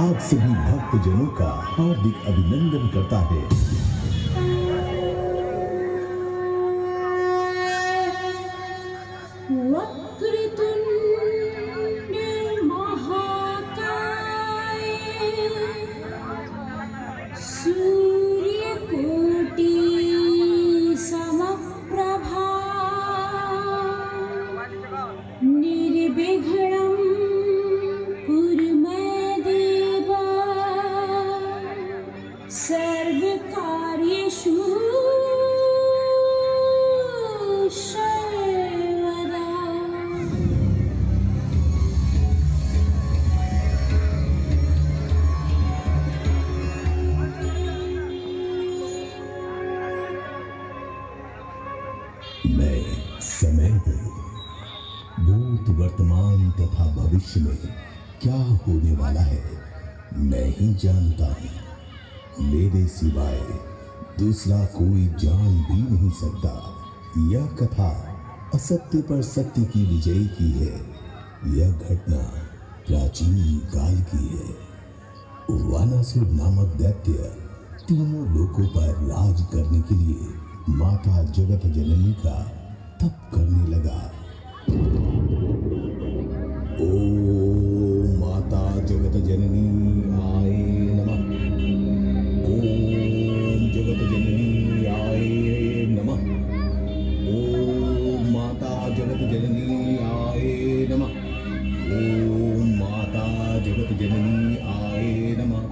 आप सभी भक्तजनों का हार्दिक अभिनंदन करता है। वक्रतुंड महाकाय सूर्यकोटि समप्रभा निर्विघ्नं कुरु मे देव सर्वकार्येषु सर्वदा। मैं समय हूँ। भूत, वर्तमान तथा भविष्य में क्या होने वाला है मैं ही जानता हूँ। मेरे सिवाय दूसरा कोई जान भी नहीं सकता। यह कथा असत्य पर सत्य की विजय की है। यह घटना प्राचीन काल की है। वानासुर नामक दैत्य तीनों लोकों पर राज करने के लिए माता जगत जननी का तप करने लगा। ओम माता जगत जननी आए नमः। ओम जगत जननी आए नमः। ओम माता जगत जननी आए नमः। ओम माता जगत जननी आए नमः।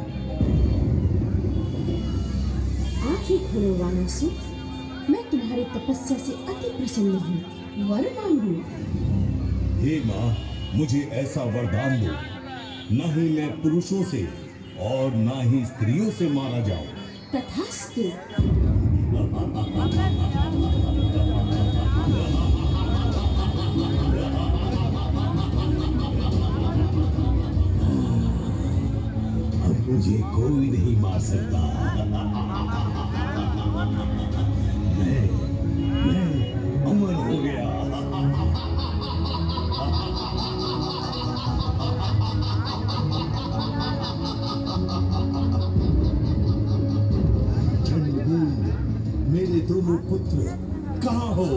आंखें खोलो वानासुर, मैं तुम्हारी तपस्या से अति प्रसन्न हूँ। वर मांगू। हे माँ, मुझे ऐसा वरदान दो, न ही मैं पुरुषों से और न ही स्त्रियों से मारा जाऊं। तथास्तु। अब मुझे कोई नहीं मार सकता। मैं अमर हो गया। चंडमुंड, मेरे दोनों पुत्र कहाँ हो?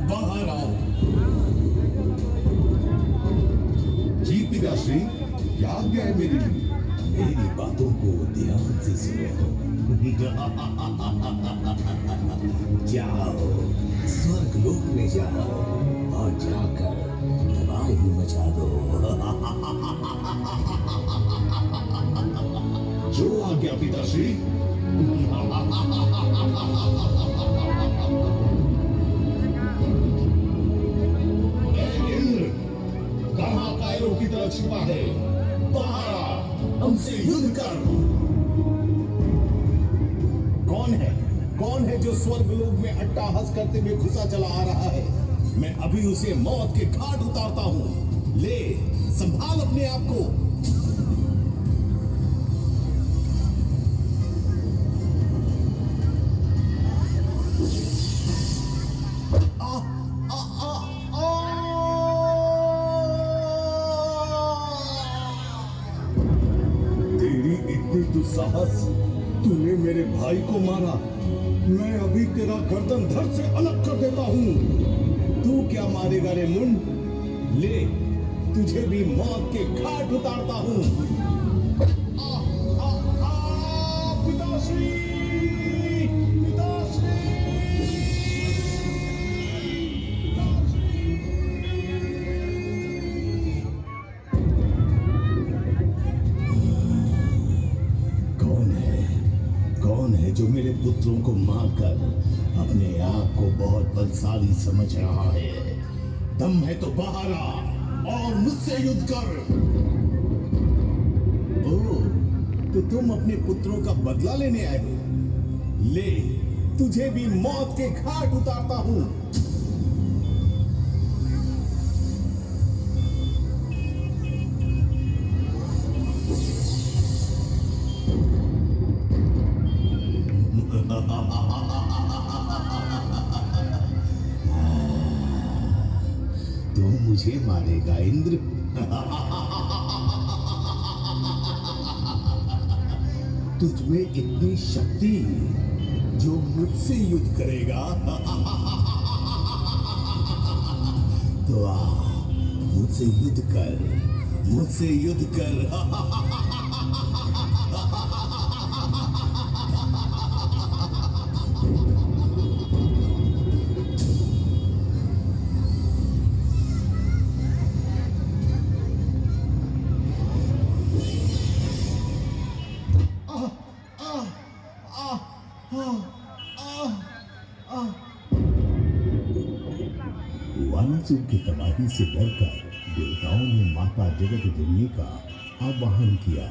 बाहर आओ। जी पिताश्री, क्या आज्ञा है मेरे लिए? मेरी बातों को ध्यान से सुनो। जाओ, स्वर्ग लोक में जाओ और जाकर तबाही मचा दो। जो आज्ञा पिताश्री। इंद्र, कहाँ कायरों की तरह छिपा है? बाहर आ, हमसे युद्ध कर। कौन है जो स्वर्गलोक में अट्टहास करते हुए घुसा चला आ रहा है? मैं अभी उसे मौत के घाट उतारता हूँ। ले, संभाल अपने आप को। तेरी इतनी दुस्साहस, तूने मेरे भाई को मारा। मैं अभी तेरा गर्दन धड़ से अलग कर देता हूँ। तू क्या मारेगा रे मुंड? ले, तुझे भी मौत के घाट उतारता हूँ। पिताश्री, पिताश्री। कौन है जो मेरे पुत्रों को मारकर अपने आप को बहुत बलशाली समझ रहा है? दम है तो बाहर आ और मुझसे युद्ध कर। ओह, तो तुम अपने पुत्रों का बदला लेने आए हो? ले, तुझे भी मौत के घाट उतारता हूं। तू मुझे मारेगा इंद्र? तुझमें इतनी शक्ति जो मुझसे युद्ध करेगा तो आ मुझसे युद्ध कर, मुझसे युद्ध कर। वानासुर की तबाही से डरकर देवताओं ने माता जगत जननी का आवाहन किया।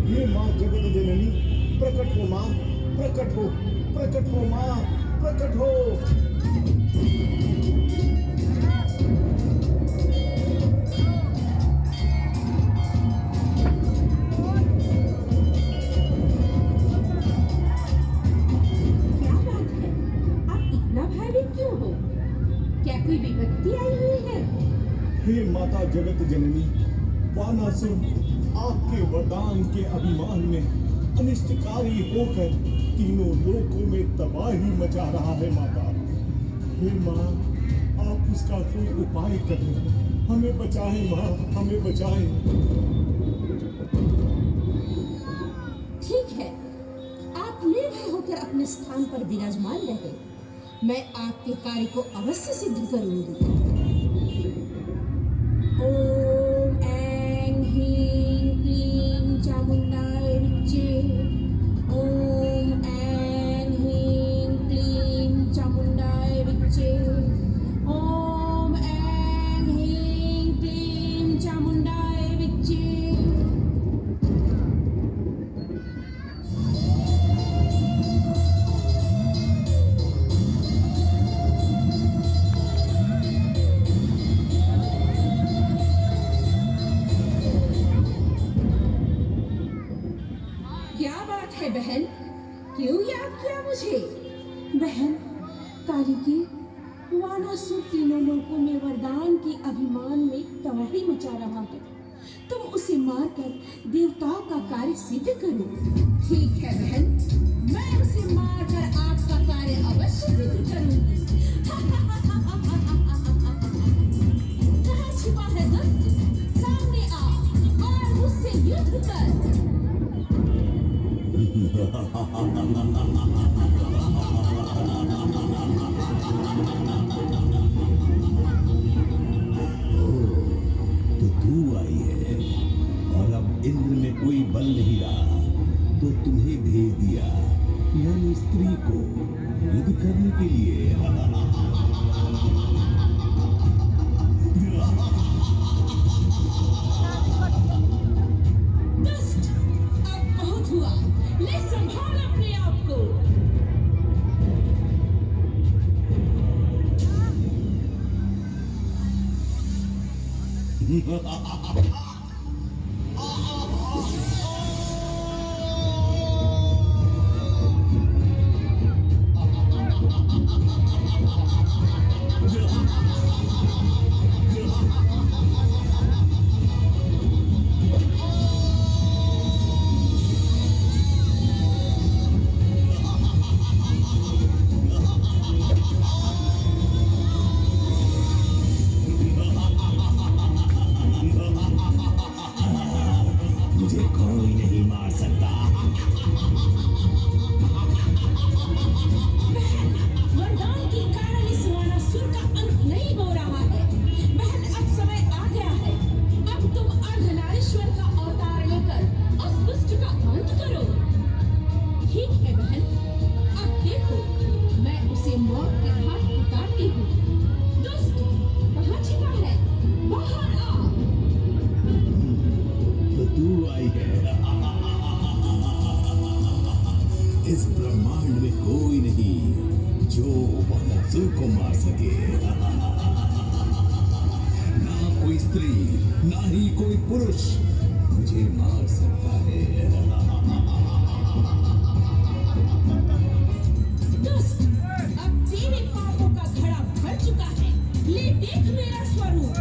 ये माँ जगत जननी प्रकट हो, माँ प्रकट हो, प्रकट हो माँ, प्रकट हो। कोई विपत्ति आई हुई है? हे माता जगत जननी, वानासुर आपके वरदान के अभिमान में अनिष्टकारी होकर तीनों लोकों में तबाही मचा रहा है माता। हे माँ, आप उसका कोई उपाय करें, हमें बचाएं माँ, हमें बचाएं। ठीक है, आप निर्भय होकर अपने स्थान पर विराजमान रहे। मैं आपके कार्य को अवश्य सिद्ध करूंगी। ओम ऐं ह्रीं क्लीं चामुंडाय विच्चे। ओम ऐं ह्रीं क्लीं चामुंडाय विच्चे। ओम ऐं ह्रीं क्लीं चामुंडाय विच्चे। बहन, क्यों याद किया मुझे? बहन, कालिकी, वानासुर तीनों लोकों में वरदान के अभिमान में तबाही मचा रहा है। तुम उसे मारकर देवताओं का कार्य सिद्ध करो। ठीक है बहन, मैं उसे मारकर आपका कार्य अवश्य सिद्ध करूंगी। कहाँ छिपा है दुष्ट? सामने आ और मुझसे युद्ध कर। तो तू आई है, और अब इंद्र में कोई बल नहीं रहा तो तुम्हें भेज दिया, यानी स्त्री को युद्ध करने के लिए। दुष्ट, अब बहुत हुआ, ले संभाल अपने आप को। इस ब्रह्मांड में कोई नहीं जो वानासुर को मार सके। ना कोई स्त्री, ना ही कोई पुरुष मुझे मार सकता है। दुष्ट, अब तेरे पापों का घड़ा भर चुका है। ले देख मेरा स्वरूप।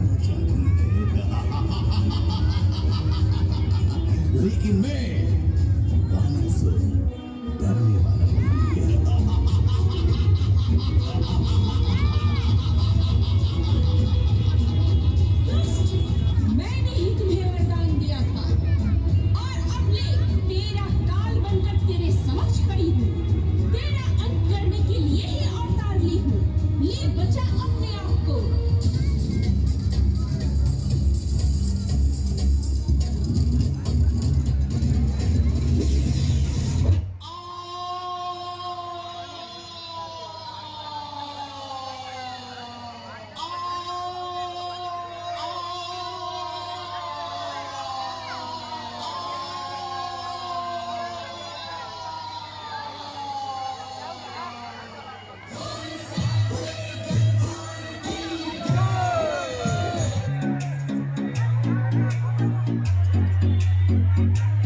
डरना चाहती है लेकिन मैं वानासुर डरने वाला नहीं है।